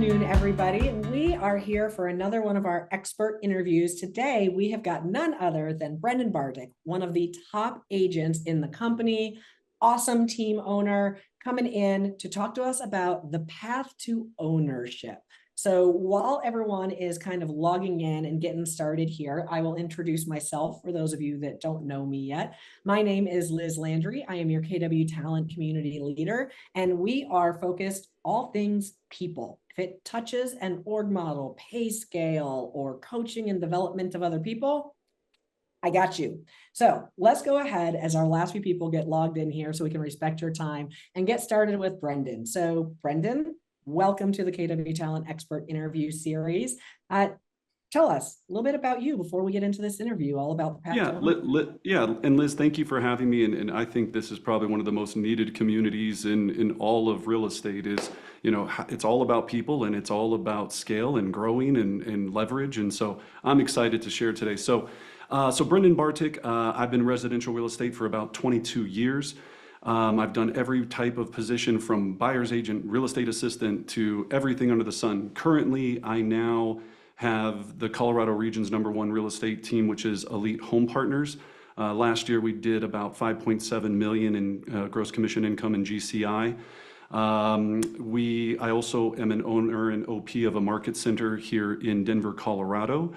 afternoon, everybody. We are here for another one of our expert interviews. Today, we have got none other than Brendan Bartic, one of the top agents in the company, awesome team owner, coming in to talk to us about the path to ownership. So while everyone is kind of logging in and getting started here, I will introduce myself for those of you that don't know me yet. My name is Liz Landry. I am your KW Talent Community Leader, and we are focused all things people. If it touches an org model, pay scale, or coaching and development of other people, I got you. So let's go ahead as our last few people get logged in here so we can respect your time and get started with Brendan. So Brendan, welcome to the KW Talent Expert Interview Series. Tell us a little bit about you before we get into this interview, all about the path. And Liz, thank you for having me. And I think this is probably one of the most needed communities in all of real estate. Is, it's all about people, and it's all about scale and growing and leverage. And so I'm excited to share today. So Brendan Bartic, I've been in residential real estate for about 22 years. I've done every type of position from buyer's agent, real estate assistant, to everything under the sun. Currently, I now have the Colorado region's #1 real estate team, which is Elite Home Partners. Last year, we did about 5.7 million in gross commission income in GCI. I also am an owner and OP of a market center here in Denver, Colorado.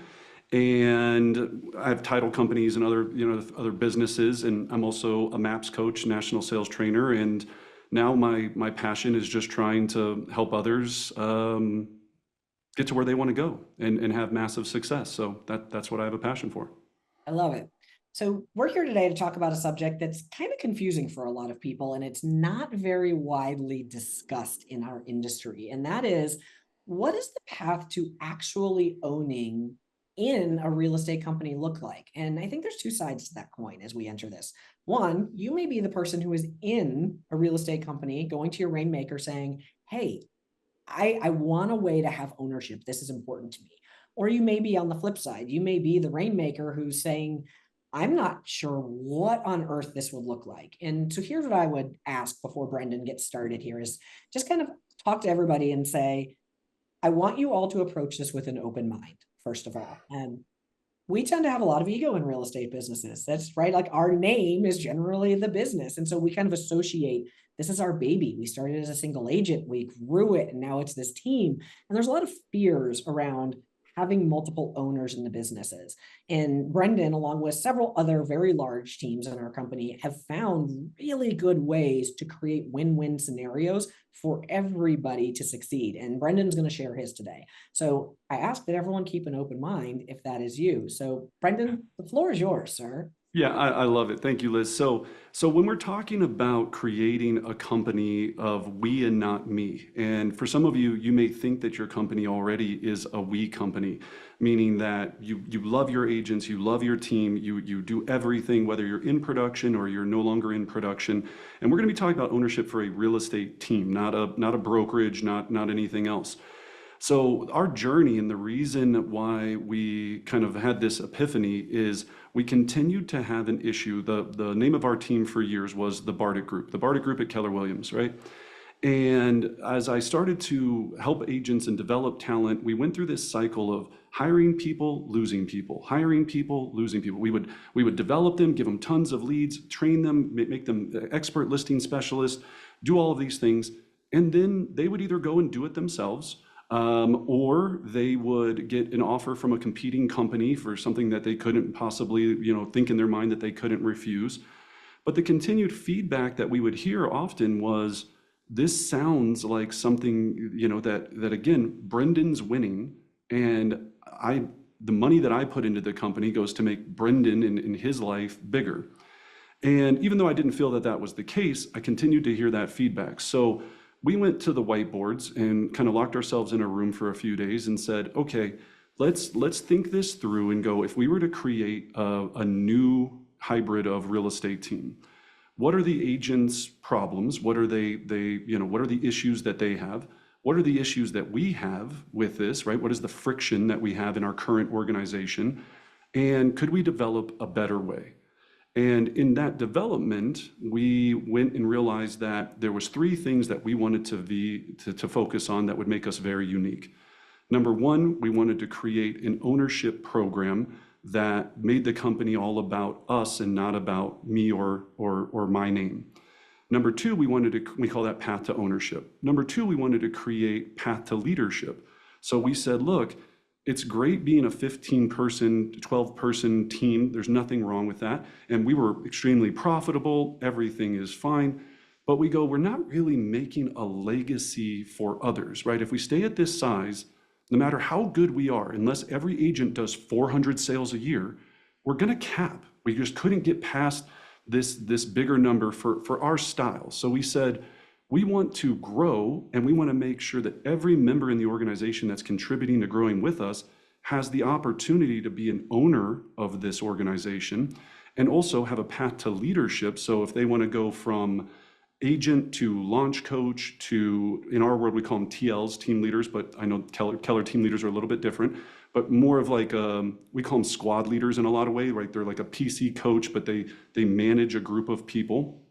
And I have title companies and other businesses, and I'm also a MAPS coach, national sales trainer. And now my passion is just trying to help others get to where they want to go and have massive success. So that's what I have a passion for. I love it. So we're here today to talk about a subject that's kind of confusing for a lot of people, and it's not very widely discussed in our industry. And that is, what is the path to actually owning in a real estate company look like? And I think there's two sides to that coin as we enter this. One, you may be the person who is in a real estate company going to your Rainmaker saying, hey, I want a way to have ownership. This is important to me. Or you may be on the flip side. You may be the Rainmaker who's saying, I'm not sure what on earth this would look like. And so here's what I would ask before Brendan gets started here is just kind of talk to everybody and say, I want you all to approach this with an open mind, first of all. And we tend to have a lot of ego in real estate businesses. That's right. Like, our name is generally the business. And so we kind of associate, this is our baby. We started as a single agent, we grew it, and now it's this team. And there's a lot of fears around having multiple owners in the businesses. And Brendan, along with several other very large teams in our company, have found really good ways to create win-win scenarios for everybody to succeed. And Brendan's going to share his today. So I ask that everyone keep an open mind if that is you. So Brendan, the floor is yours, sir. Yeah, I love it. Thank you, Liz. So when we're talking about creating a company of we and not me, and for some of you, you may think that your company already is a we company, meaning that you love your agents, you love your team, you do everything, whether you're in production or you're no longer in production. And we're going to be talking about ownership for a real estate team, not a brokerage, not anything else. So our journey, and the reason why we kind of had this epiphany, is we continued to have an issue. The name of our team for years was the Bartic Group at Keller Williams, right? And as I started to help agents and develop talent, we went through this cycle of hiring people, losing people, hiring people, losing people. We would develop them, give them tons of leads, train them, make them expert listing specialists, do all of these things, and then they would either go and do it themselves, or they would get an offer from a competing company for something that they couldn't possibly, think in their mind that they couldn't refuse. But the continued feedback that we would hear often was, this sounds like something, that again, Brendan's winning, and the money that I put into the company goes to make Brendan in his life bigger. And even though I didn't feel that that was the case, I continued to hear that feedback. So we went to the whiteboards and kind of locked ourselves in a room for a few days and said, okay, let's think this through and go, if we were to create a new hybrid of real estate team, what are the agents' problems? What are what are the issues that they have? What are the issues that we have with this, right? What is the friction that we have in our current organization? And could we develop a better way? And in that development, we went and realized that there was three things that we wanted to focus on that would make us very unique. Number one, we wanted to create an ownership program that made the company all about us and not about me or my name. Number two, we call that path to ownership. Number two, we wanted to create path to leadership. So we said, look, it's great being a 15-person, 12-person team. There's nothing wrong with that. And we were extremely profitable. Everything is fine. But we're not really making a legacy for others, right? If we stay at this size, no matter how good we are, unless every agent does 400 sales a year, we're going to cap. We just couldn't get past this bigger number for our style. So we said, we want to grow, and we want to make sure that every member in the organization that's contributing to growing with us has the opportunity to be an owner of this organization and also have a path to leadership. So if they want to go from agent to launch coach to, in our world, we call them TLs, team leaders, but I know Keller team leaders are a little bit different, but more of like, we call them squad leaders in a lot of ways, right? They're like a PC coach, but they manage a group of people.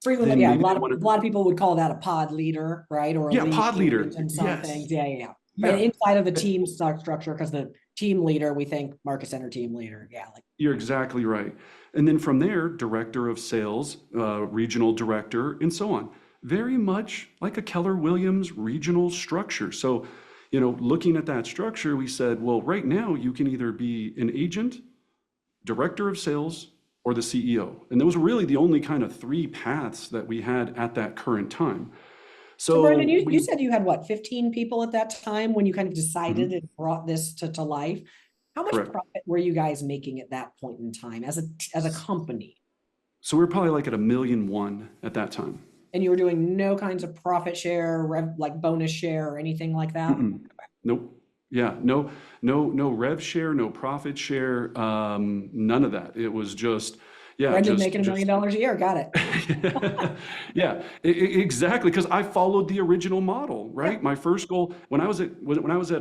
Frequently, yeah, a lot of people would call that a pod leader, right? Or a lead pod leader in some things. Yeah. Yeah. But inside of the team structure, because the team leader, we think market center team leader. Yeah. You're exactly right. And then from there, director of sales, regional director, and so on. Very much like a Keller Williams regional structure. So, looking at that structure, we said, well, right now you can either be an agent, director of sales, or the CEO. And those were really the only kind of three paths that we had at that current time. So Brendan, you said you had what, 15 people at that time when you kind of decided and brought this to life. How much profit were you guys making at that point in time as a company? So we were probably like at $1.1 million at that time. And you were doing no kinds of profit share, like bonus share or anything like that? Nope. Yeah, no rev share, no profit share, none of that. It was just, Brendan making $1 million a year. Got it. Yeah, exactly. Because I followed the original model, right? Yeah. My first goal when I was at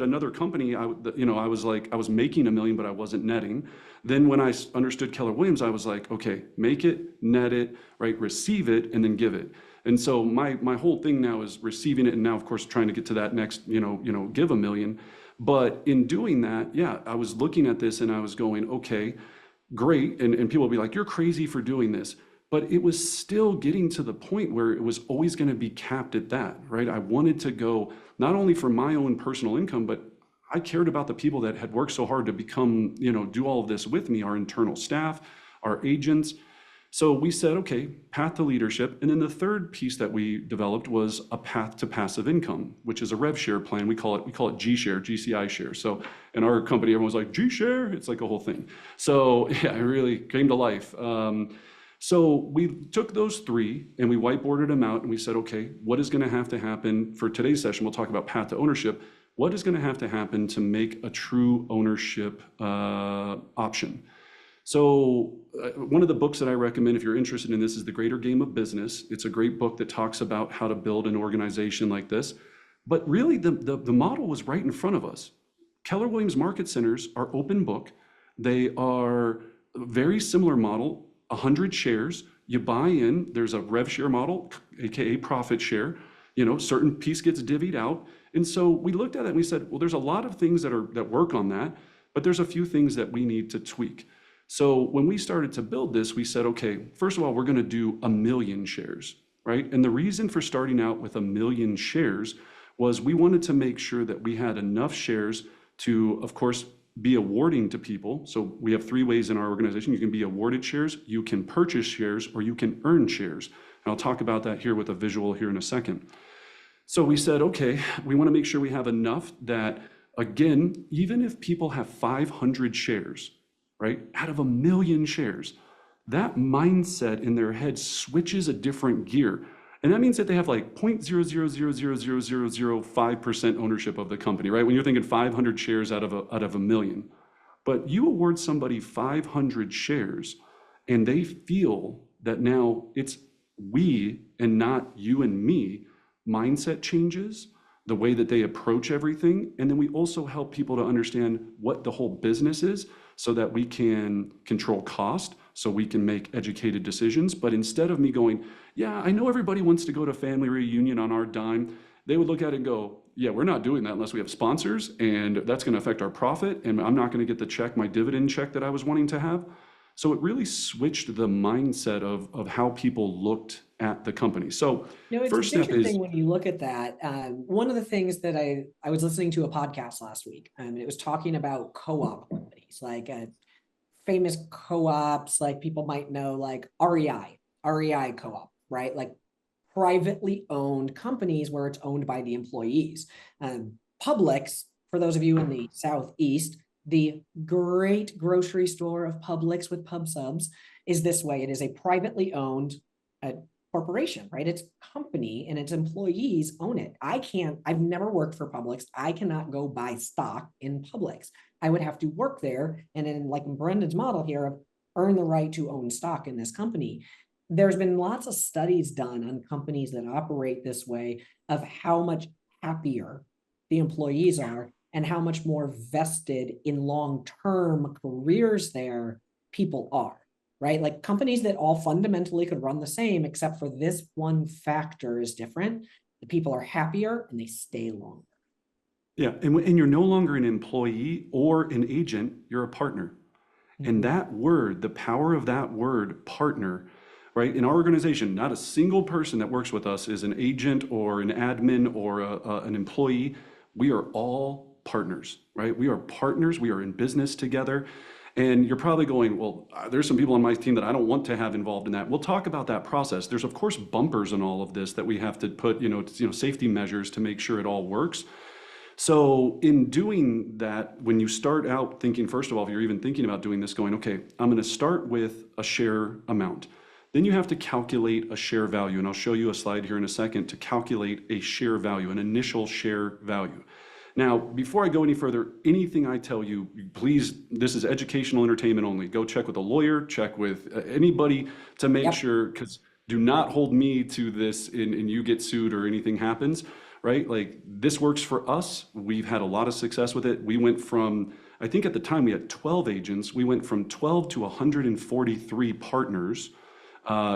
another company, I was making $1 million, but I wasn't netting. Then when I understood Keller Williams, I was like, okay, make it, net it, right? Receive it, and then give it. And so my whole thing now is receiving it, and now of course trying to get to that next, give $1 million. But in doing that, I was looking at this and I was going, okay, great. And people will be like, you're crazy for doing this. But it was still getting to the point where it was always going to be capped at that, right? I wanted to go not only for my own personal income, but I cared about the people that had worked so hard to become, do all of this with me, our internal staff, our agents. So we said, okay, path to leadership. And then the third piece that we developed was a path to passive income, which is a rev share plan. We call it G share, GCI share. So in our company, everyone was like, G share, it's like a whole thing. So yeah, it really came to life. So we took those three and we whiteboarded them out and we said, okay, what is gonna have to happen for today's session? We'll talk about path to ownership. What is gonna have to happen to make a true ownership option? So one of the books that I recommend if you're interested in this is The Greater Game of Business. It's a great book that talks about how to build an organization like this. But really the model was right in front of us. Keller Williams Market Centers are open book. They are a very similar model, 100 shares. You buy in, there's a rev share model, AKA profit share. Certain piece gets divvied out. And so we looked at it and we said, well, there's a lot of things that work on that, but there's a few things that we need to tweak. So when we started to build this, we said, okay, first of all, we're going to do 1 million shares, right? And the reason for starting out with 1 million shares was we wanted to make sure that we had enough shares to, of course, be awarding to people. So we have 3 ways in our organization. You can be awarded shares, you can purchase shares, or you can earn shares. And I'll talk about that here with a visual here in a second. So we said, okay, we want to make sure we have enough that, again, even if people have 500 shares, right, out of 1 million shares, that mindset in their head switches a different gear. And that means that they have like 0.0000005% ownership of the company, right? When you're thinking 500 shares out of a million. But you award somebody 500 shares and they feel that now it's we and not you and me, mindset changes, the way that they approach everything. And then we also help people to understand what the whole business is so that we can control cost, so we can make educated decisions. But instead of me going, yeah, I know everybody wants to go to family reunion on our dime, they would look at it and go, yeah, we're not doing that unless we have sponsors, and that's going to affect our profit, and I'm not going to get the check, my dividend check that I was wanting to have. So it really switched the mindset of how people looked at the company. So It's first step is, interesting when you look at that. One of the things that I was listening to a podcast last week, and it was talking about co-op companies, like famous co-ops, like people might know, like REI co-op, right? Like privately owned companies where it's owned by the employees. Publix, for those of you in the Southeast, the great grocery store of Publix with pub subs is this way. It is a privately owned corporation, right? It's company and its employees own it. I've never worked for Publix. I cannot go buy stock in Publix. I would have to work there. And then, like in Brendan's model here, of earn the right to own stock in this company. There's been lots of studies done on companies that operate this way of how much happier the employees are and how much more vested in long-term careers there people are, right? Like companies that all fundamentally could run the same, except for this one factor is different. The people are happier and they stay longer. yeah, and you're no longer an employee or an agent, you're a partner. And that word, the power of that word, partner, right? In our organization, not a single person that works with us is an agent or an admin or an employee. We are all partners, right? We are partners. We are in business together. And you're probably going, well, there's some people on my team that I don't want to have involved in that. We'll talk about that process. There's of course bumpers in all of this that we have to put, safety measures to make sure it all works. So in doing that, when you start out thinking, first of all, if you're even thinking about doing this, going, okay, I'm going to start with a share amount. Then you have to calculate a share value. And I'll show you a slide here in a second to calculate a share value, an initial share value. Now, before I go any further, anything I tell you, please, this is educational entertainment only. Go check with a lawyer, check with anybody to make sure, because do not hold me to this and you get sued or anything happens. Right? Like this works for us. We've had a lot of success with it. We went from, I think at the time we had 12 agents. We went from 12 to 143 partners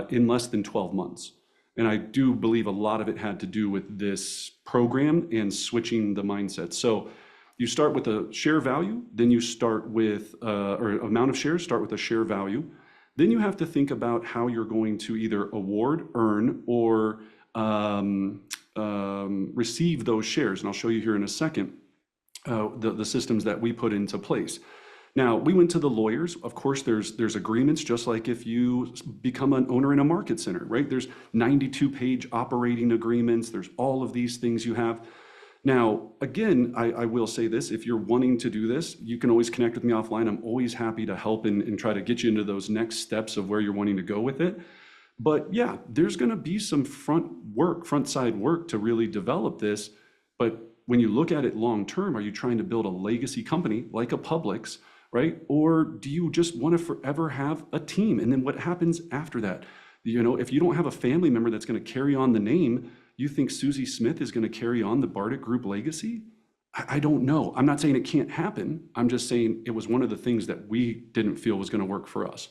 in less than 12 months. And I do believe a lot of it had to do with this program and switching the mindset. So you start with a share value, then you start with, or amount of shares, start with a share value. Then you have to think about how you're going to either award, earn, or receive those shares. And I'll show you here in a second the systems that we put into place. Now, we went to the lawyers. Of course, there's agreements, just like if you become an owner in a market center, right? There's 92-page operating agreements. There's all of these things you have. Now, again, I will say this, if you're wanting to do this, you can always connect with me offline. I'm always happy to help and try to get you into those next steps of where you're wanting to go with it. But yeah, there's going to be some front side work to really develop this. But when you look at it long term, are you trying to build a legacy company like a Publix, right? Or do you just want to forever have a team? And then what happens after that? If you don't have a family member that's going to carry on the name, you think Susie Smith is going to carry on the Bartic Group legacy? I don't know. I'm not saying it can't happen. I'm just saying it was one of the things that we didn't feel was going to work for us.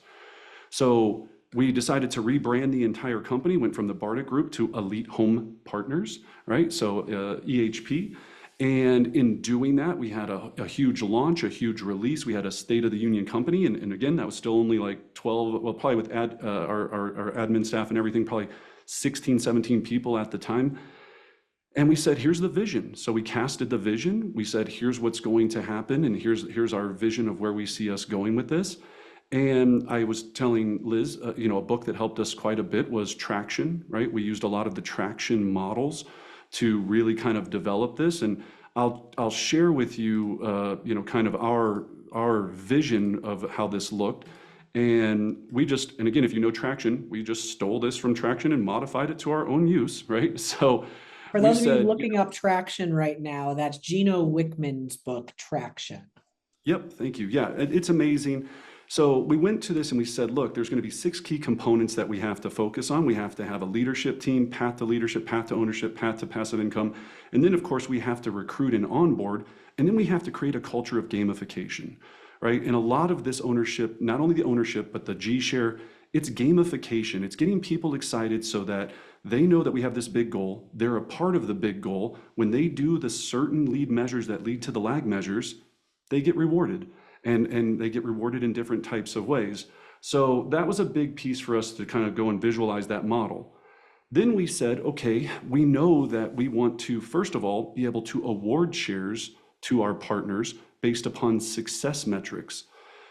So we decided to rebrand the entire company, went from the Bartic Group to Elite Home Partners, right? So EHP. And in doing that, we had a huge launch, a huge release. We had a State of the Union company. And again, that was still only like 12, well, probably with our admin staff and everything, probably 16, 17 people at the time. And we said, here's the vision. So we casted the vision. We said, here's what's going to happen. And here's our vision of where we see us going with this. And I was telling Liz, a book that helped us quite a bit was Traction, right? We used a lot of the Traction models to really kind of develop this. And I'll share with you, kind of our vision of how this looked. And again, if you know Traction, we just stole this from Traction and modified it to our own use, right? So for those of you looking up Traction right now, that's Gino Wickman's book, Traction. Yep, thank you. Yeah, it's amazing. So we went to this and we said, look, there's going to be 6 key components that we have to focus on. We have to have a leadership team, path to leadership, path to ownership, path to passive income. And then, of course, we have to recruit and onboard. And then we have to create a culture of gamification, right? And a lot of this ownership, not only the ownership, but the G share, it's gamification. It's getting people excited so that they know that we have this big goal. They're a part of the big goal. When they do the certain lead measures that lead to the lag measures, they get rewarded, and they get rewarded in different types of ways. So that was a big piece for us to kind of go and visualize that model. Then we said, okay, we know that we want to, first of all, be able to award shares to our partners based upon success metrics.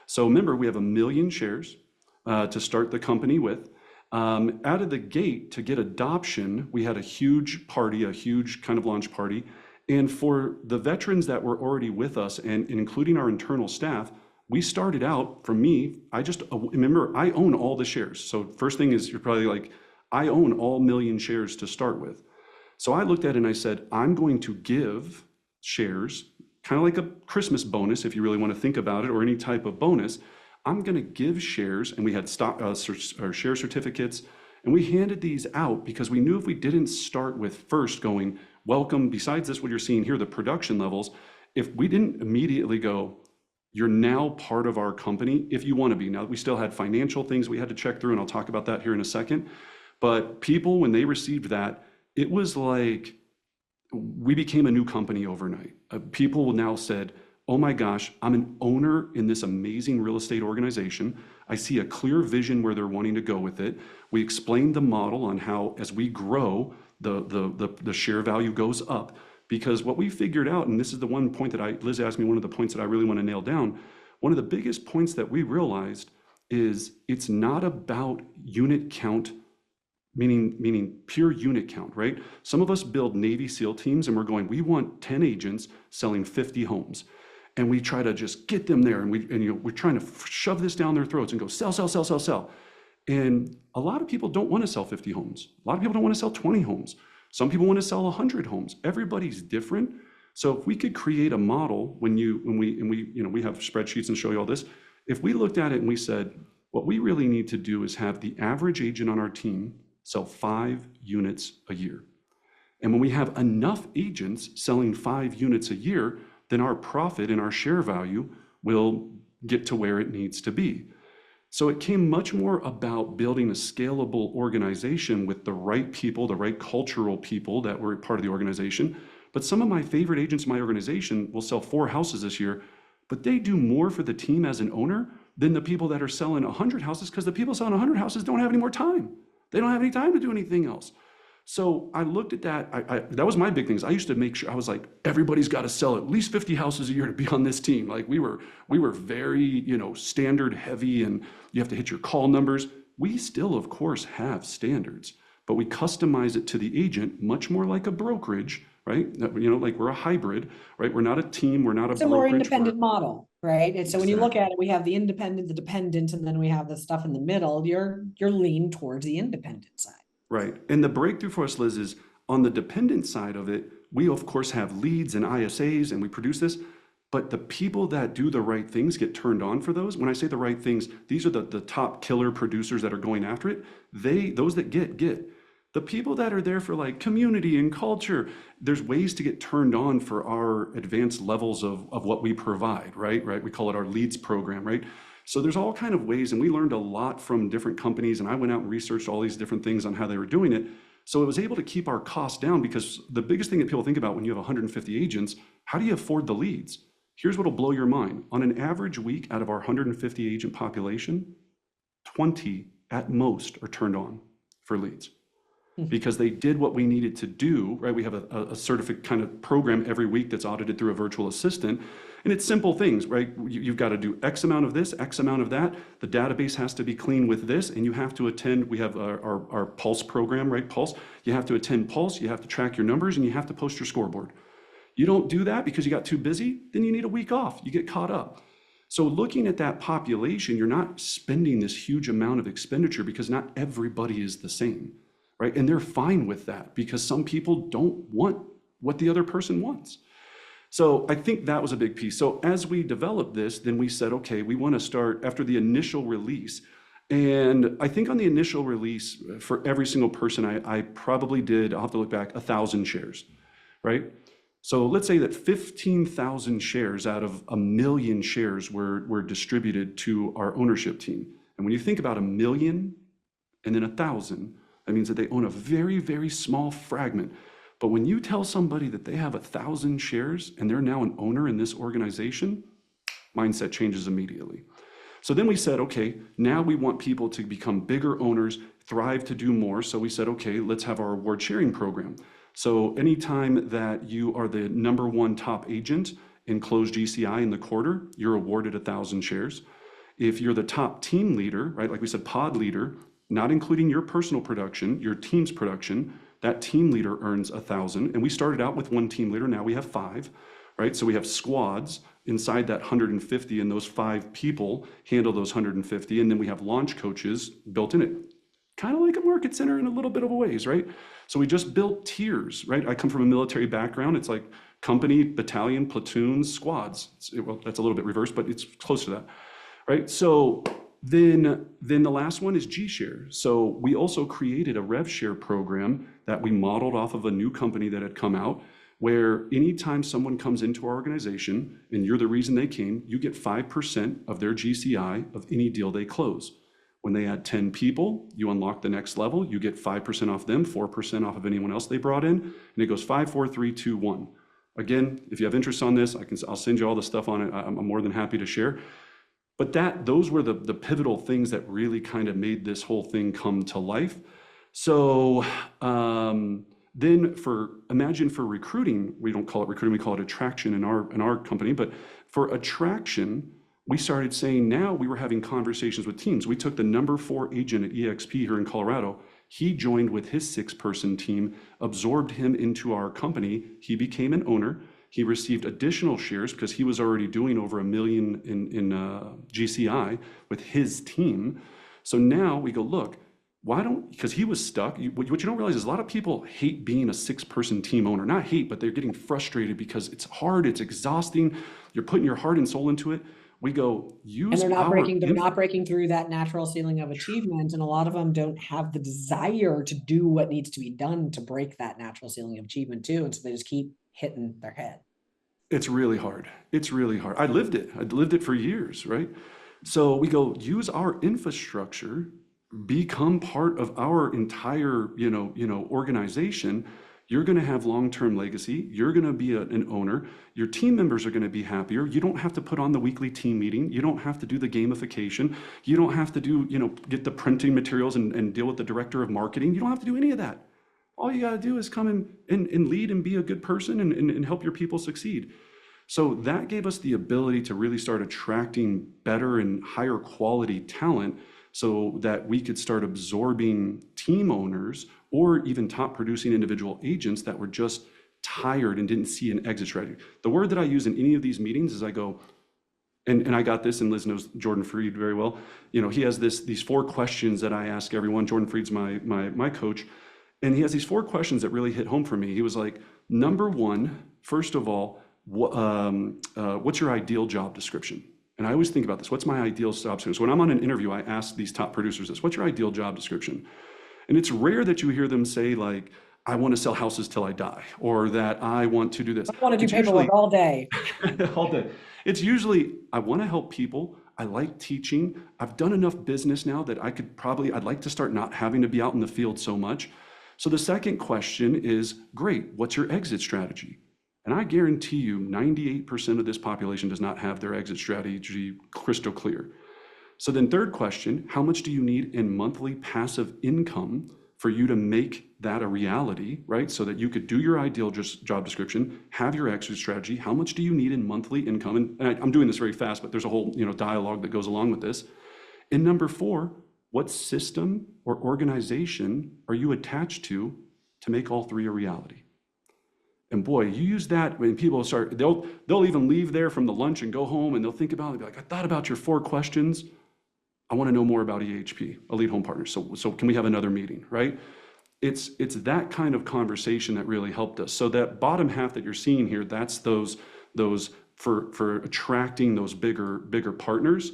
So remember, we have 1 million shares to start the company with. Out of the gate, to get adoption, we had a huge party, a huge kind of launch party. And for the veterans that were already with us, and including our internal staff, we started out, for me, I just remember I own all the shares. So first thing is, you're probably like, I own all 1 million shares to start with. So I looked at it and I said, I'm going to give shares, kind of like a Christmas bonus, if you really want to think about it, or any type of bonus. I'm going to give shares, and we had stock or share certificates, and we handed these out because we knew if we didn't start with first going, welcome, besides this, what you're seeing here, the production levels, if we didn't immediately go, you're now part of our company, if you want to be. Now, we still had financial things we had to check through, and I'll talk about that here in a second. But people, when they received that, it was like we became a new company overnight. People now said, oh my gosh, I'm an owner in this amazing real estate organization. I see a clear vision where they're wanting to go with it. We explained the model on how, as we grow, the share value goes up. Because what we figured out, and this is the one point that Liz asked me, one of the points that I really want to nail down, one of the biggest points that we realized is it's not about unit count, meaning pure unit count, right? Some of us build Navy SEAL teams and we're going, we want 10 agents selling 50 homes. And we try to just get them there, and we're trying to shove this down their throats and go sell, sell, sell, sell, sell. And a lot of people don't want to sell 50 homes. A lot of people don't want to sell 20 homes. Some people want to sell 100 homes. Everybody's different. So if we could create a model, when we have spreadsheets and show you all this, if we looked at it and we said, what we really need to do is have the average agent on our team sell 5 units a year. And when we have enough agents selling 5 units a year, then our profit and our share value will get to where it needs to be. So it came much more about building a scalable organization with the right people, the right cultural people that were part of the organization. But some of my favorite agents in my organization will sell 4 houses this year, but they do more for the team as an owner than the people that are selling 100 houses, because the people selling 100 houses don't have any more time. They don't have any time to do anything else. So I looked at that. That was my big thing. I used to make sure, I was like, everybody's got to sell at least 50 houses a year to be on this team. Like we were very, standard heavy, and you have to hit your call numbers. We still, of course, have standards, but we customize it to the agent much more like a brokerage, right? Like we're a hybrid, right? We're not a team. We're not a brokerage. It's a more independent model, right? And so when you look Exactly. at it, we have the independent, the dependent, and then we have the stuff in the middle. You're lean towards the independent side. Right. And the breakthrough for us, Liz, is on the dependent side of it, we of course have leads and ISAs and we produce this, but the people that do the right things get turned on for those. When I say the right things, these are the top killer producers that are going after it. Those that get. The people that are there for like community and culture, there's ways to get turned on for our advanced levels of what we provide, right? We call it our leads program, right? So there's all kind of ways, and we learned a lot from different companies, and I went out and researched all these different things on how they were doing it. So it was able to keep our costs down, because the biggest thing that people think about when you have 150 agents, how do you afford the leads? Here's what'll blow your mind. On an average week, out of our 150 agent population, 20 at most are turned on for leads, because they did what we needed to do, right? We have a certificate kind of program every week that's audited through a virtual assistant. And it's simple things, right? You've got to do X amount of this, X amount of that. The database has to be clean with this, and you have to attend, we have our Pulse program, right? Pulse. You have to attend Pulse, you have to track your numbers, and you have to post your scoreboard. You don't do that because you got too busy, then you need a week off. You get caught up. So looking at that population, you're not spending this huge amount of expenditure, because not everybody is the same, right? And they're fine with that, because some people don't want what the other person wants. So I think that was a big piece. So as we developed this, then we said, okay, we want to start after the initial release. And I think on the initial release, for every single person, I probably did, I'll have to look back, 1,000 shares, right? So let's say that 15,000 shares out of 1 million shares were distributed to our ownership team. And when you think about 1 million and then 1,000, that means that they own a very, very small fragment. But when you tell somebody that they have 1,000 shares and they're now an owner in this organization, mindset changes immediately. So then we said, okay, now we want people to become bigger owners, thrive to do more. So we said, okay, let's have our award sharing program. So anytime that you are the #1 top agent in closed GCI in the quarter, you're awarded 1,000 shares. If you're the top team leader, right, like we said, pod leader, not including your personal production, your team's production, that team leader earns 1,000. And we started out with 1 team leader, now we have 5, right? So we have squads inside that 150, and those 5 people handle those 150. And then we have launch coaches built in it, kind of like a market center in a little bit of a ways, right? So we just built tiers, right? I come from a military background. It's like company, battalion, platoons, squads. Well, that's a little bit reversed, but it's close to that, right? So then the last one is G-Share. So we also created a rev share program that we modeled off of a new company that had come out, where anytime someone comes into our organization and you're the reason they came, you get 5% of their GCI of any deal they close. When they add 10 people, you unlock the next level, you get 5% off them, 4% off of anyone else they brought in, and it goes 5, 4, 3, 2, 1. Again, if you have interest on this, I'll send you all the stuff on it. I'm more than happy to share. But those were the pivotal things that really kind of made this whole thing come to life. So then imagine for recruiting, we don't call it recruiting, we call it attraction in our company, but for attraction, we started saying now we were having conversations with teams. We took the #4 agent at EXP here in Colorado. He joined with his 6-person team, absorbed him into our company. He became an owner. He received additional shares because he was already doing over 1 million in GCI with his team. So now we go, look, because he was stuck. What you don't realize is a lot of people hate being a 6-person team owner. Not hate, but they're getting frustrated because it's hard, it's exhausting. You're putting your heart and soul into it. We go, use and they're not breaking through that natural ceiling of achievement, and a lot of them don't have the desire to do what needs to be done to break that natural ceiling of achievement too, and so they just keep hitting their head. It's really hard. It's really hard. I lived it for years, right? So we go, use our infrastructure, become part of our entire organization. You're going to have long-term legacy. You're going to be an owner. Your team members are going to be happier. You don't have to put on the weekly team meeting. You don't have to do the gamification. You don't have to do, get the printing materials and deal with the director of marketing. You don't have to do any of that. All you got to do is come and lead and be a good person and help your people succeed. So that gave us the ability to really start attracting better and higher quality talent so that we could start absorbing team owners or even top producing individual agents that were just tired and didn't see an exit strategy. The word that I use in any of these meetings is I go, and I got this, and Liz knows Jordan Freed very well. He has these 4 questions that I ask everyone. Jordan Freed's my coach, and he has these 4 questions that really hit home for me. He was like, #1, first of all, what's your ideal job description? And I always think about this. What's my ideal job description? So when I'm on an interview, I ask these top producers this. What's your ideal job description? And it's rare that you hear them say like, I want to sell houses till I die, or that I want to do this. I want to do paperwork all day. All day. It's usually, I want to help people. I like teaching. I've done enough business now that I'd like to start not having to be out in the field so much. So the second question is, great, what's your exit strategy? And I guarantee you 98% of this population does not have their exit strategy crystal clear. So then third question, how much do you need in monthly passive income for you to make that a reality, right? So that you could do your ideal job description, have your exit strategy. How much do you need in monthly income? And I'm doing this very fast, but there's a whole dialogue that goes along with this. And number 4, what system or organization are you attached to make all 3 a reality? And boy, you use that when people start, they'll even leave there from the lunch and go home and they'll think about it and be like, I thought about your 4 questions. I want to know more about EHP, Elite Home Partners. So can we have another meeting, right? It's that kind of conversation that really helped us. So that bottom half that you're seeing here, that's those for attracting those bigger partners.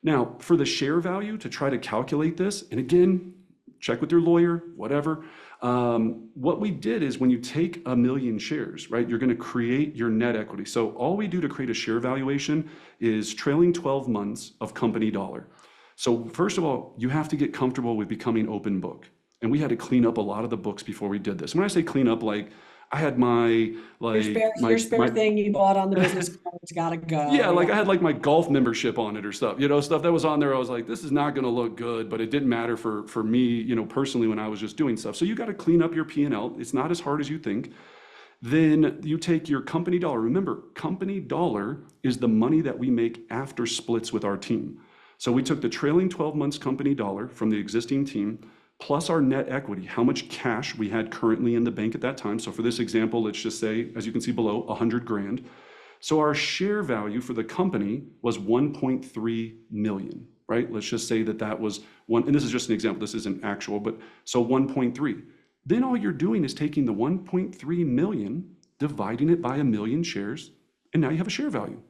Now, for the share value, to try to calculate this, and again, check with your lawyer, whatever. What we did is when you take 1 million shares, right, you're going to create your net equity. So all we do to create a share valuation is trailing 12 months of company dollar. So first of all, you have to get comfortable with becoming open book. And we had to clean up a lot of the books before we did this. And when I say clean up, like I had my Your spare thing you bought on the business card, it's gotta yeah, go. like Yeah. I had like my golf membership on it or stuff, stuff that was on there. I was like, this is not going to look good, but it didn't matter for me, personally when I was just doing stuff. So you got to clean up your P&L. It's not as hard as you think. Then you take your company dollar. Remember, company dollar is the money that we make after splits with our team. So we took the trailing 12 months company dollar from the existing team plus our net equity, how much cash we had currently in the bank at that time. So for this example, let's just say, as you can see below, 100 grand. So our share value for the company was 1.3 million, right? Let's just say that was one, and this is just an example, this isn't actual, but so 1.3. Then all you're doing is taking the 1.3 million, dividing it by 1 million shares, and now you have a share value.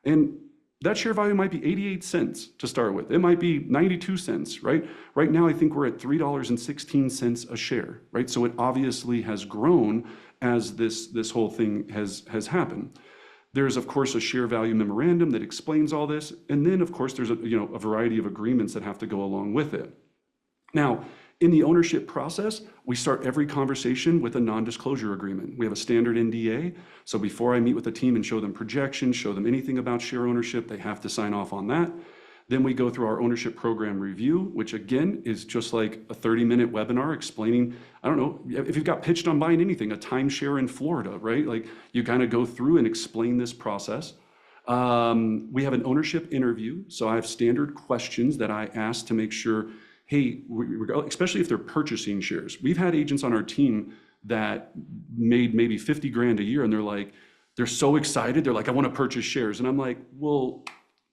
And that share value might be 88 cents to start with. It might be 92 cents, right? Right now, I think we're at $3.16 a share, right? So it obviously has grown as this whole thing has happened. There's, of course, a share value memorandum that explains all this. And then, of course, there's a variety of agreements that have to go along with it. Now, in the ownership process, we start every conversation with a non-disclosure agreement. We have a standard NDA. So before I meet with the team and show them projections, show them anything about share ownership, they have to sign off on that. Then we go through our ownership program review, which again is just like a 30-minute webinar explaining, I don't know, if you've got pitched on buying anything, a timeshare in Florida, right? Like you kind of go through and explain this process. We have an ownership interview. So I have standard questions that I ask to make sure, hey, especially if they're purchasing shares. We've had agents on our team that made maybe 50 grand a year and they're so excited. They're like, I want to purchase shares. And I'm like, well,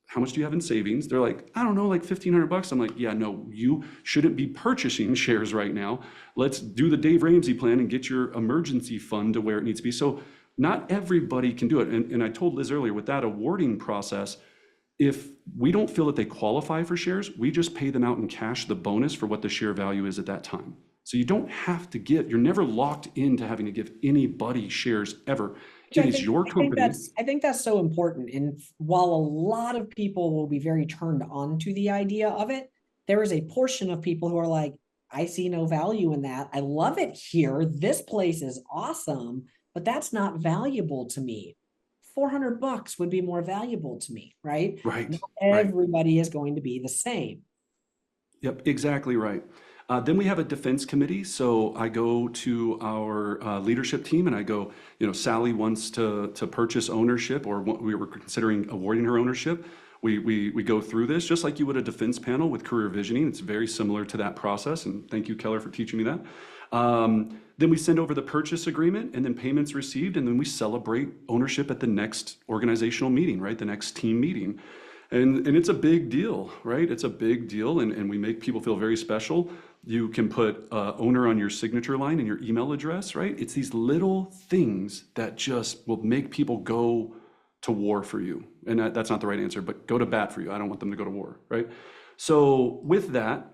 how much do you have in savings? They're like, I don't know, like $1,500. I'm like, yeah, no, you shouldn't be purchasing shares right now. Let's do the Dave Ramsey plan and get your emergency fund to where it needs to be. So not everybody can do it. And I told Liz earlier, with that awarding process, if we don't feel that they qualify for shares, we just pay them out in cash, the bonus for what the share value is at that time. So you don't have to give, you're never locked into having to give anybody shares ever. It is your company. I think that's so important. And while a lot of people will be very turned on to the idea of it, there is a portion of people who are like, I see no value in that. I love it here. This place is awesome, but that's not valuable to me. $400 would be more valuable to me, right? Right, Not right. everybody is going to be the same. Yep, exactly right. Then we have a defense committee. So I go to our leadership team and I go, Sally wants to purchase ownership, or we were considering awarding her ownership. We go through this just like you would a defense panel with career visioning. It's very similar to that process. And thank you, Keller, for teaching me that. Then we send over the purchase agreement and then payments received. And then we celebrate ownership at the next organizational meeting, right? The next team meeting. And it's a big deal, right? It's a big deal, and we make people feel very special. You can put owner on your signature line and your email address, right? It's these little things that just will make people go to war for you. And that's not the right answer, but go to bat for you. I don't want them to go to war, right? So with that,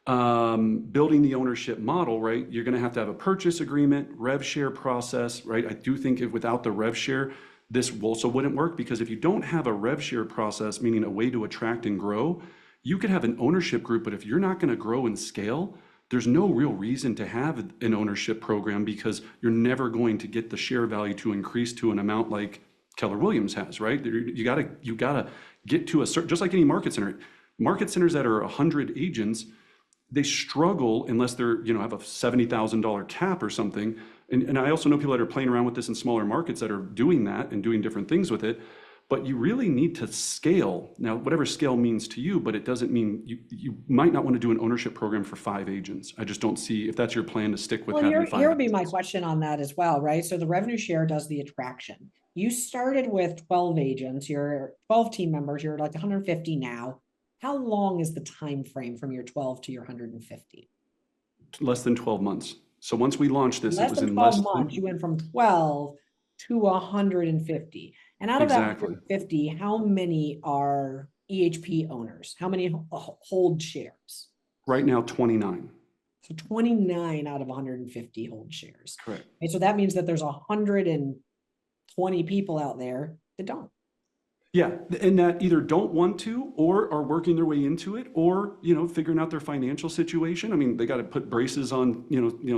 building the ownership model, right? You're going to have a purchase agreement, rev share process, right? I do think if without the rev share, this also wouldn't work, because if you don't have a rev share process, meaning a way to attract and grow, you could have an ownership group, but if you're not going to grow and scale, there's no real reason to have an ownership program, because you're never going to get the share value to increase to an amount like Keller Williams has, right? You gotta get to a certain, just like any market center. Market centers that are 100 agents, they struggle unless they're, have a $70,000 cap or something. And I also know people that are playing around with this in smaller markets that are doing that and doing different things with it. But you really need to scale. Now, whatever scale means to you, but it doesn't mean you might not want to do an ownership program for 5 agents. I just don't see if that's your plan to stick with having 5 Here would be my agents. question on that as well, right? So the revenue share does the attraction. You started with 12 agents, you're 12 team members, you're like 150 now. How long is the time frame from your 12 to your 150? Less than 12 months. So once we launched this, it Less was than in 12 less months, you than, went from 12 to 150. And out of that exactly. 150, how many are EHP owners? How many hold shares? Right now, 29. So 29 out of 150 hold shares. Correct. And so that means that there's 120 people out there that don't. Yeah, and that either don't want to or are working their way into it or, figuring out their financial situation. I mean, they got to put braces on,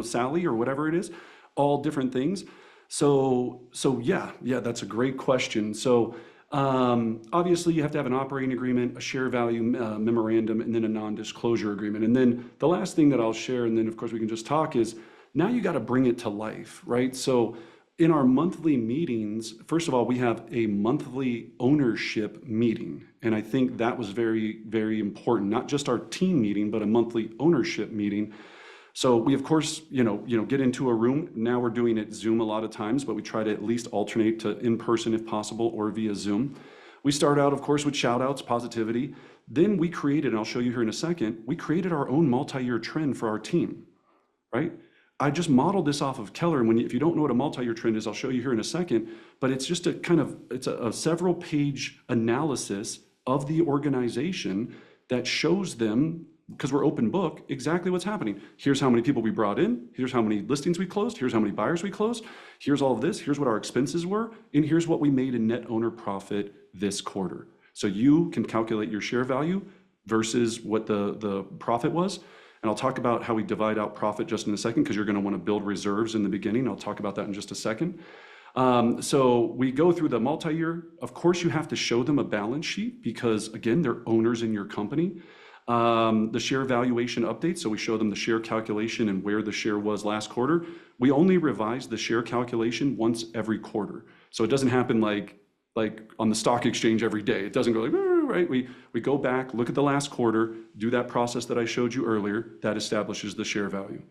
Sally or whatever it is, all different things. So yeah, that's a great question. So obviously you have to have an operating agreement, a share value memorandum, and then a non-disclosure agreement. And then the last thing that I'll share, and then of course we can just talk, is now you got to bring it to life, right? So in our monthly meetings, first of all, we have a monthly ownership meeting. And I think that was very, very important, not just our team meeting, but a monthly ownership meeting. So we, of course, get into a room. Now we're doing it Zoom a lot of times, but we try to at least alternate to in person if possible or via Zoom. We start out, of course, with shout outs, positivity. Then we created, and I'll show you here in a second, we created our own multi-year trend for our team, right? I just modeled this off of Keller, and if you don't know what a multi-year trend is, I'll show you here in a second, but it's just it's a several page analysis of the organization that shows them, because we're open book, exactly what's happening. Here's how many people we brought in, here's how many listings we closed, here's how many buyers we closed, here's all of this, here's what our expenses were, and here's what we made in net owner profit this quarter. So you can calculate your share value versus what the profit was. And I'll talk about how we divide out profit just in a second, because you're going to want to build reserves in the beginning. I'll talk about that in just a second. So we go through the multi-year. Of course, you have to show them a balance sheet because, again, they're owners in your company. The share valuation update. So we show them the share calculation and where the share was last quarter. We only revise the share calculation once every quarter. So it doesn't happen like on the stock exchange every day. It doesn't go like, right? We go back, look at the last quarter, do that process that I showed you earlier. That establishes the share value.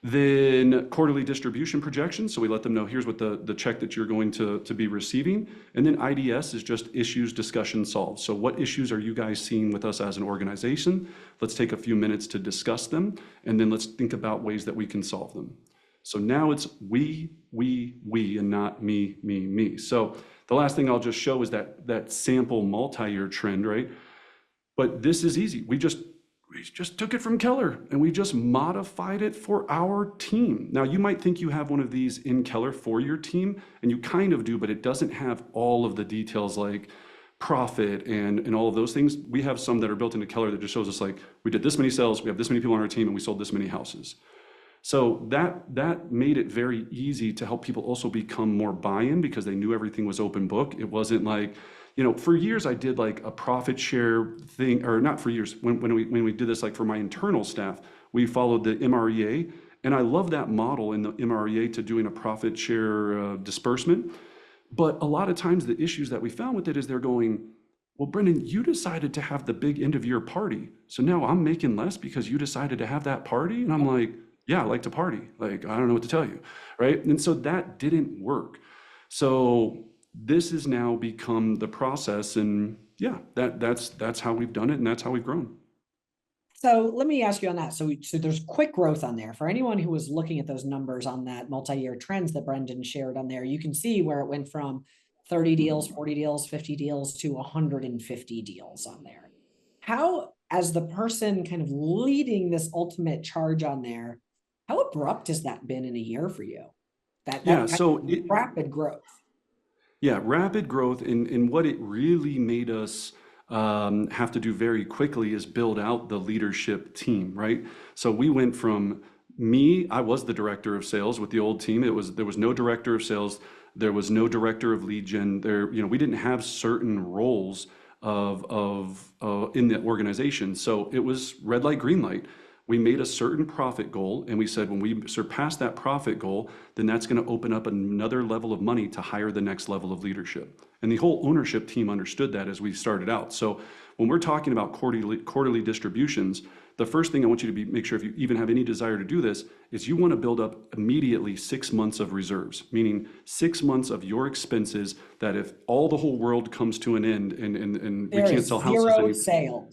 Then quarterly distribution projections. So we let them know here's what the check that you're going to be receiving. And then IDS is just issues, discussion, solved. So what issues are you guys seeing with us as an organization? Let's take a few minutes to discuss them. And then let's think about ways that we can solve them. So now it's we, and not me, me, me. So the last thing I'll just show is that sample multi-year trend, right? But this is easy. We just took it from Keller and we just modified it for our team. Now you might think you have one of these in Keller for your team, and you kind of do, but it doesn't have all of the details like profit and all of those things. We have some that are built into Keller that just shows us like, we did this many sales, we have this many people on our team, and we sold this many houses. So that made it very easy to help people also become more buy-in because they knew everything was open book. It wasn't like, for years I did like a profit share thing, or not for years, when we did this like for my internal staff, we followed the MREA, and I love that model in the MREA to doing a profit share disbursement. But a lot of times the issues that we found with it is they're going, well, Brendan, you decided to have the big end of year party. So now I'm making less because you decided to have that party? And I'm like, yeah, I like to party. Like, I don't know what to tell you, right? And so that didn't work. So this has now become the process, and yeah, that's how we've done it, and that's how we've grown. So let me ask you on that. So there's quick growth on there. For anyone who was looking at those numbers on that multi-year trends that Brendan shared on there, you can see where it went from 30 deals, 40 deals, 50 deals to 150 deals on there. How, as the person kind of leading this ultimate charge on there, how abrupt has that been in a year for you? That rapid growth. Yeah, rapid growth. And what it really made us have to do very quickly is build out the leadership team, right? So we went from I was the director of sales with the old team. There was no director of sales. There was no director of lead gen. We didn't have certain roles in the organization. So it was red light, green light. We made a certain profit goal, and we said when we surpass that profit goal, then that's going to open up another level of money to hire the next level of leadership. And the whole ownership team understood that as we started out. So when we're talking about quarterly distributions, the first thing I want you to make sure, if you even have any desire to do this, is you want to build up immediately 6 months of reserves, meaning 6 months of your expenses that if all the whole world comes to an end and we can't sell houses anymore.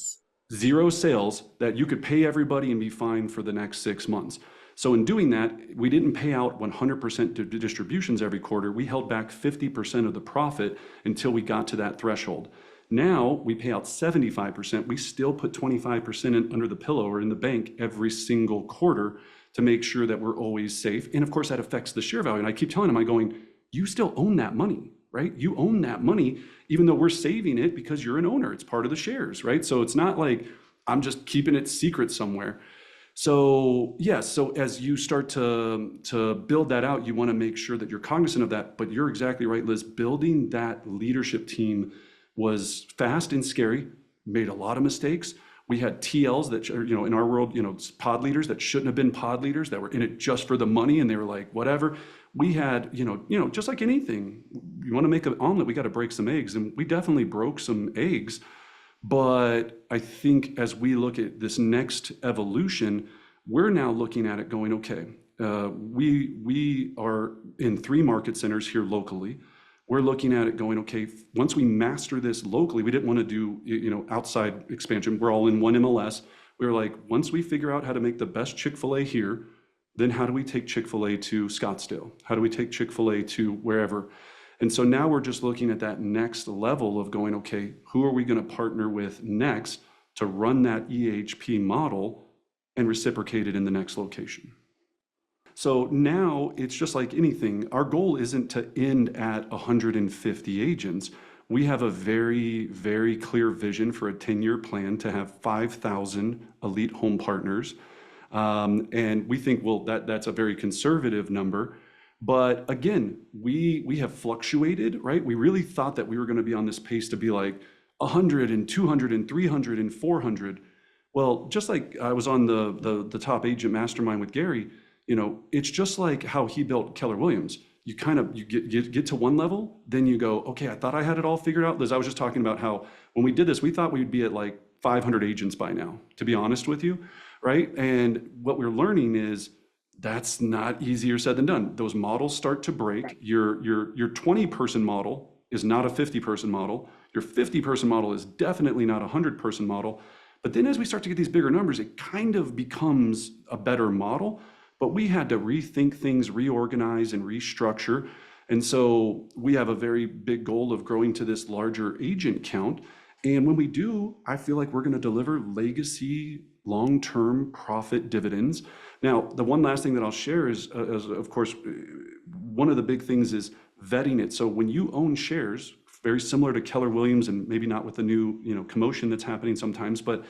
Zero sales, that you could pay everybody and be fine for the next 6 months. So in doing that, we didn't pay out 100% to distributions every quarter. We held back 50% of the profit until we got to that threshold. Now we pay out 75%. We still put 25% under the pillow or in the bank every single quarter to make sure that we're always safe. And of course, that affects the share value. And I keep telling them, I'm going, you still own that money, right? You own that money, even though we're saving it because you're an owner. It's part of the shares, right? So it's not like I'm just keeping it secret somewhere. So yes, so as you start to build that out, you want to make sure that you're cognizant of that. But you're exactly right, Liz. Building that leadership team was fast and scary, made a lot of mistakes. We had TLs that, in our world, pod leaders that shouldn't have been pod leaders, that were in it just for the money, and they were like, whatever. We had, just like anything, you want to make an omelet, we got to break some eggs, and we definitely broke some eggs. But I think as we look at this next evolution, we're now looking at it going, okay, we are in 3 market centers here locally. We're looking at it going, okay, once we master this locally, we didn't want to do, outside expansion. We're all in one MLS. We were like, once we figure out how to make the best Chick-fil-A here, then how do we take Chick-fil-A to Scottsdale? How do we take Chick-fil-A to wherever? And so now we're just looking at that next level of going, okay, who are we going to partner with next to run that EHP model and reciprocate it in the next location? So now it's just like anything. Our goal isn't to end at 150 agents. We have a very, very clear vision for a 10-year plan to have 5,000 elite home partners. And we think, well, that's a very conservative number. But again, we have fluctuated, right? We really thought that we were going to be on this pace to be like 100 and 200 and 300 and 400. Well, just like I was on the top agent mastermind with Gary, it's just like how he built Keller Williams. You get to one level, then you go, okay, I thought I had it all figured out. Liz, I was just talking about how when we did this, we thought we'd be at like 500 agents by now, to be honest with you, right? And what we're learning is that's not easier said than done. Those models start to break. Right. Your 20-person model is not a 50-person model. Your 50-person model is definitely not a 100-person model. But then as we start to get these bigger numbers, it kind of becomes a better model. But we had to rethink things, reorganize, and restructure. And so we have a very big goal of growing to this larger agent count. And when we do, I feel like we're going to deliver legacy, long-term profit dividends. Now, the one last thing that I'll share is of course, one of the big things is vetting it. So when you own shares, very similar to Keller Williams, and maybe not with the new commotion that's happening sometimes, but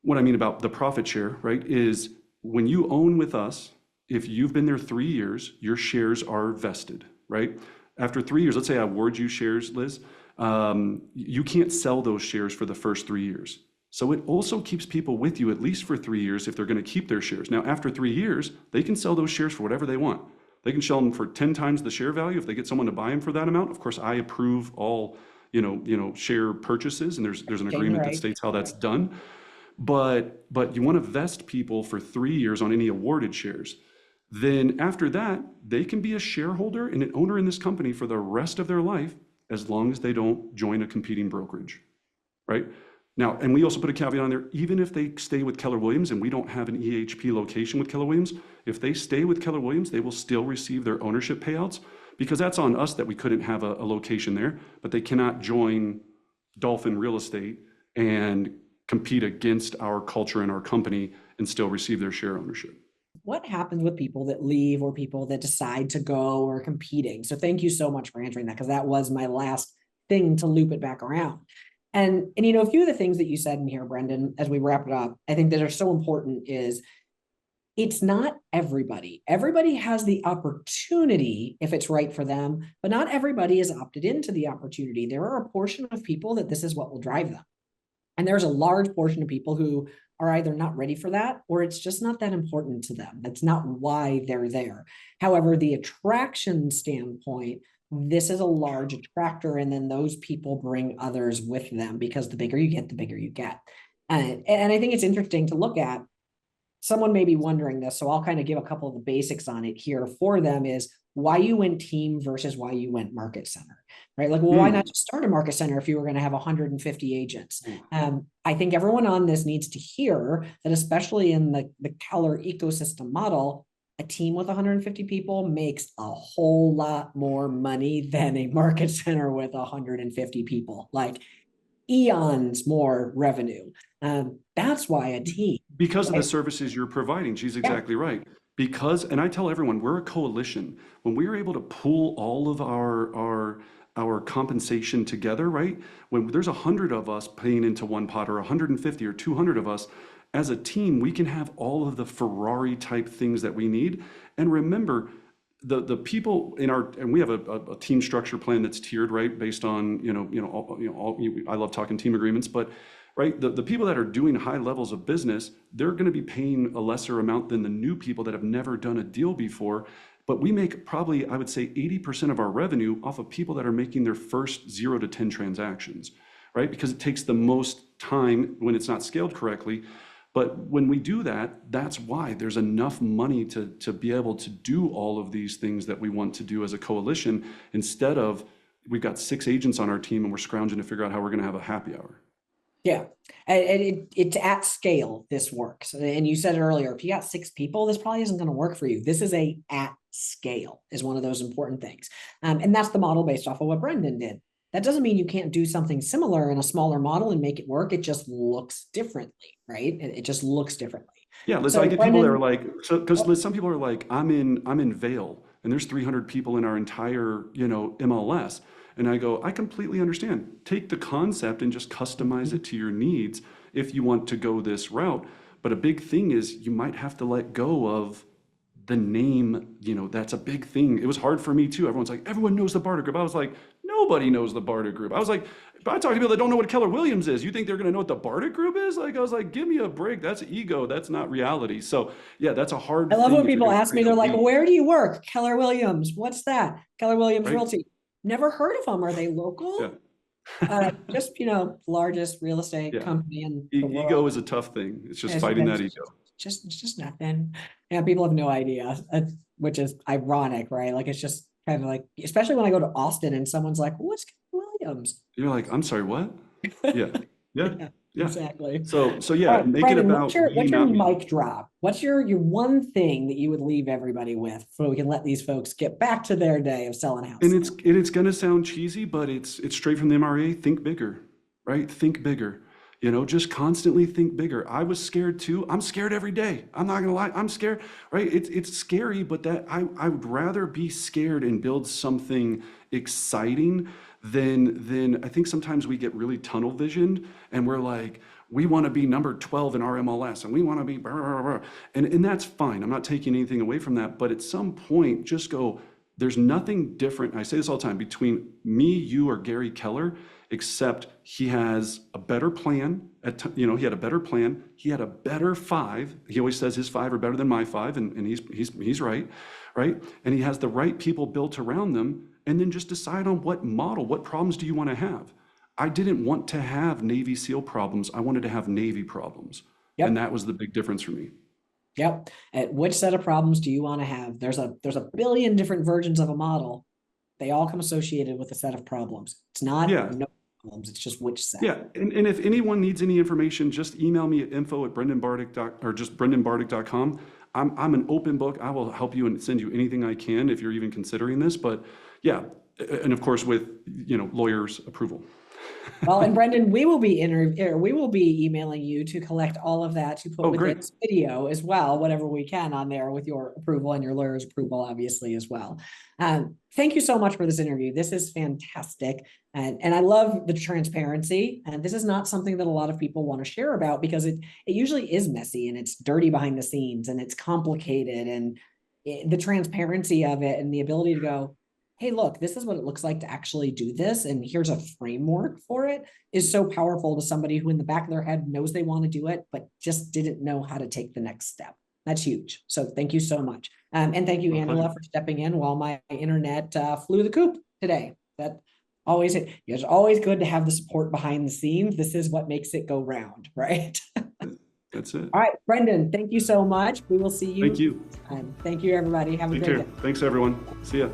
what I mean about the profit share, right, is when you own with us, if you've been there 3 years, your shares are vested, right? After 3 years, let's say I award you shares, Liz, you can't sell those shares for the first 3 years. So it also keeps people with you at least for 3 years if they're going to keep their shares. Now, after 3 years, they can sell those shares for whatever they want. They can sell them for 10 times the share value if they get someone to buy them for that amount. Of course, I approve all share purchases, and there's an agreement that states how that's done. But you want to vest people for 3 years on any awarded shares. Then after that, they can be a shareholder and an owner in this company for the rest of their life, as long as they don't join a competing brokerage, right? Now, and we also put a caveat on there, even if they stay with Keller Williams and we don't have an EHP location with Keller Williams, if they stay with Keller Williams, they will still receive their ownership payouts, because that's on us that we couldn't have a location there, but they cannot join Dolphin Real Estate and compete against our culture and our company and still receive their share ownership. What happens with people that leave or people that decide to go or competing? So thank you so much for answering that, because that was my last thing to loop it back around. And a few of the things that you said in here, Brendan, as we wrap it up, I think that are so important is it's not everybody. Everybody has the opportunity if it's right for them, but not everybody is opted into the opportunity. There are a portion of people that this is what will drive them. And there's a large portion of people who are either not ready for that, or it's just not that important to them. That's not why they're there. However, the attraction standpoint, this is a large attractor, and then those people bring others with them, because the bigger you get, the bigger you get. And I think it's interesting to look at. Someone may be wondering this, so I'll kind of give a couple of the basics on it here for them, is why you went team versus why you went market center, right? Like, well, why not just start a market center if you were going to have 150 agents? I think everyone on this needs to hear that, especially in the Keller ecosystem model, a team with 150 people makes a whole lot more money than a market center with 150 people. Like, eons more revenue. That's why a team, Because of the right? services you're providing. She's Yeah, exactly right. Because, and I tell everyone, we're a coalition. When we are able to pool all of our compensation together, right? When there's 100 of us paying into one pot, or 150 or 200 of us, as a team, we can have all of the Ferrari type things that we need. And remember, the people in our, and we have a team structure plan that's tiered, right, based on I love talking team agreements, but right, the people that are doing high levels of business, they're going to be paying a lesser amount than the new people that have never done a deal before. But we make probably, I would say, 80% of our revenue off of people that are making their first 0 to 10 transactions, right? Because it takes the most time when it's not scaled correctly. But when we do that, that's why there's enough money to be able to do all of these things that we want to do as a coalition, instead of we've got 6 agents on our team and we're scrounging to figure out how we're going to have a happy hour. yeah. And it's at scale, this works. And you said it earlier, if you got 6 people, this probably isn't going to work for you. This is a at scale is one of those important things. And that's the model based off of what Brendan did. That doesn't mean you can't do something similar in a smaller model and make it work. It just looks differently, right? It just looks differently. Yeah, Liz, I So get people that are Brendan, like, so because oh, Liz, some people are like, I'm in Vail and there's 300 people in our entire, MLS. And I go, I completely understand. Take the concept and just customize it to your needs if you want to go this route. But a big thing is you might have to let go of the name, that's a big thing. It was hard for me too. Everyone's like, everyone knows the Bartic Group. I was like, nobody knows the Bartic Group. I was like, but I talk to people that don't know what Keller Williams is. You think they're going to know what the Bartic Group is? Like, I was like, give me a break. That's ego. That's not reality. So yeah, that's a hard I love thing when if you're people going to ask me, create they're a like, well, lead, where do you work? Keller Williams. What's that? Keller Williams right? Realty. Never heard of them. Are they Yeah. local? Just, largest real estate Yeah. company in the Ego world. is a tough thing. It's just It's, fighting that it's ego. it's just nothing. Yeah, people have no idea, which is ironic, right? Like, it's just kind of like, especially when I go to Austin and someone's like, what's Keller Williams? You're like, I'm sorry, what? Yeah. Yeah. Yeah, Yeah. exactly. So All yeah, right, make it Brandon, about we, what's your not me. mic drop? What's your one thing that you would leave everybody with so we can let these folks get back to their day of selling And houses? it's gonna sound cheesy, but it's straight from the MRA. Think bigger, right? Think bigger. Just constantly think bigger. I was scared too. I'm scared every day. I'm not gonna lie. I'm scared, right? It's scary, but that I would rather be scared and build something exciting than I think sometimes we get really tunnel visioned and we're like, we want to be number 12 in our MLS and we want to be blah, blah, blah. And that's fine. I'm not taking anything away from that. But at some point, just go, there's nothing different. I say this all the time between me, you, or Gary Keller, except he has a better plan. He had a better plan. He had a better 5. He always says his 5 are better than my 5, and he's right, right? And he has the right people built around them. And then just decide on what model, what problems do you want to have? I didn't want to have Navy SEAL problems. I wanted to have Navy problems. And Yep. that was the big difference for me. Yep. Which set of problems do you want to have? There's a billion different versions of a model. They all come associated with a set of problems. It's not Yeah. no problems. It's just which set. Yeah. And if anyone needs any information, just email me at info@brendanbartic. Or just brendanbartic.com. I'm an open book. I will help you and send you anything I can if you're even considering this. But yeah, and of course with lawyers' approval. Well, and Brendan, we will be emailing you to collect all of that to put Oh, great. within this video as well, whatever we can on there with your approval and your lawyer's approval, obviously, as well. Thank you so much for this interview. This is fantastic. And I love the transparency. And this is not something that a lot of people want to share about because it usually is messy and it's dirty behind the scenes and it's complicated and the transparency of it and the ability to go, hey, look, this is what it looks like to actually do this. And here's a framework for it is so powerful to somebody who in the back of their head knows they want to do it, but just didn't know how to take the next step. That's huge. So thank you so much. And thank you, My pleasure. Angela, for stepping in while my internet flew the coop today. That always, it's always good to have the support behind the scenes. This is what makes it go round, right? That's it. All right, Brendan, thank you so much. We will see you. Thank you. Thank you, everybody. Have a Take great care. day. Thanks, everyone. See ya.